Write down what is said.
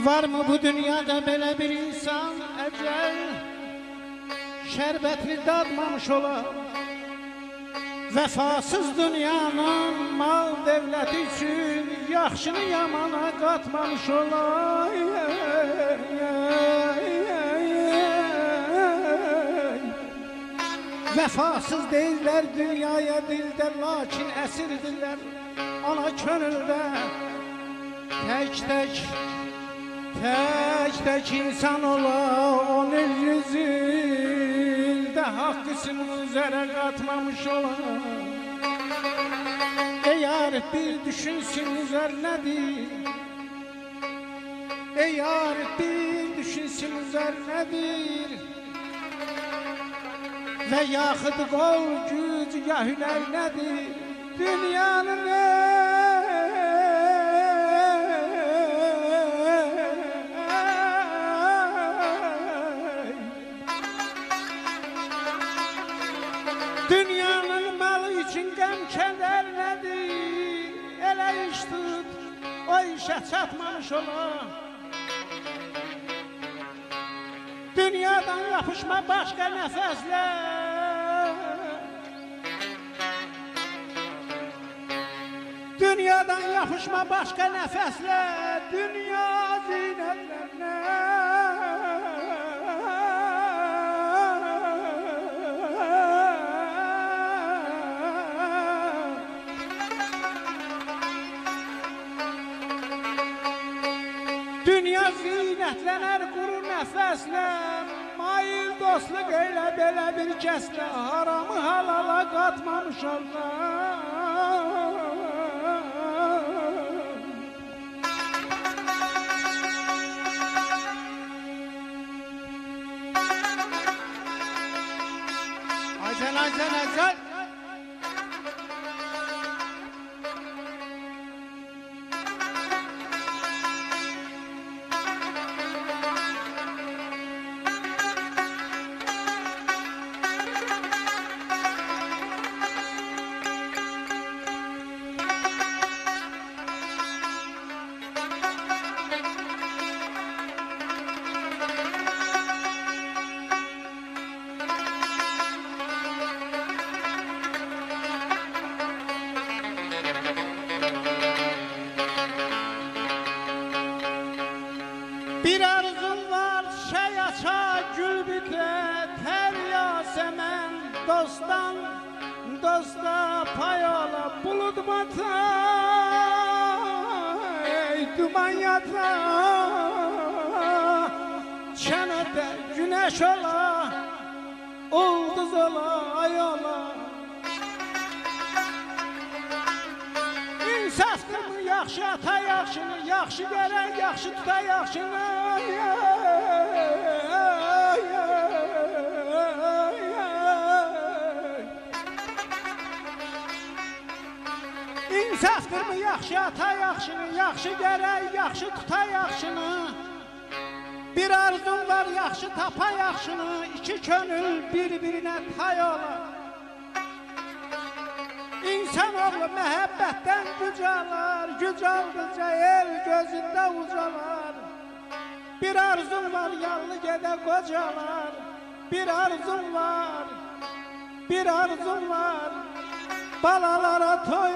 Var mı bu dünyada böyle bir insan ecel şerbetini dadmamış ola? Vefasız dünyanın mal devleti için yaxşını yamana katmamış ola. Vefasız değiller dünyaya dilde, lakin esirdirler ana könülde. Tek insan ola, onun yüzünde hakkısını üzere katmamış ola. Eğer bir düşünsün üzerinedir, eğer bir düşünsün üzerinedir, ve yaxıd qol güc ya hüner nedir dünyanın dünyanın malı için qəm kədər nedir? Elə iş tut, o işə çatmamış ola. Dünyadan yapışma başka nefesle, dünyadan yapışma başka nefesle, dünya zinetlerine. Dünya zinetlenər quru nəfəslə, mail dostluq elə belə bir kəslə, haramı halala qatmamış Allah. Aycan. Bir arzum var şey aça gül bite, ter yasemen dosttan dosta pay ola, bulut bata duman yata, çenede güneş ola, ulduz ola, ay ola. İnsafdır mı yaxşı ata yaxşını, yaxşı gələn yaxşı tuta yaxşını. İnsafdır mı yaxşı ata yaxşını, yaxşı gələn yaxşı tuta yaxşını. Bir arzum var yaxşı tapa yaxşını, iki könül bir-birinə tay ola. İnsanoğlu məhəbbətdən güc alar, güc aldıca el gözündə ucalar. Bir arzum var yallı gedə qocalar, bir arzum var, balalara toy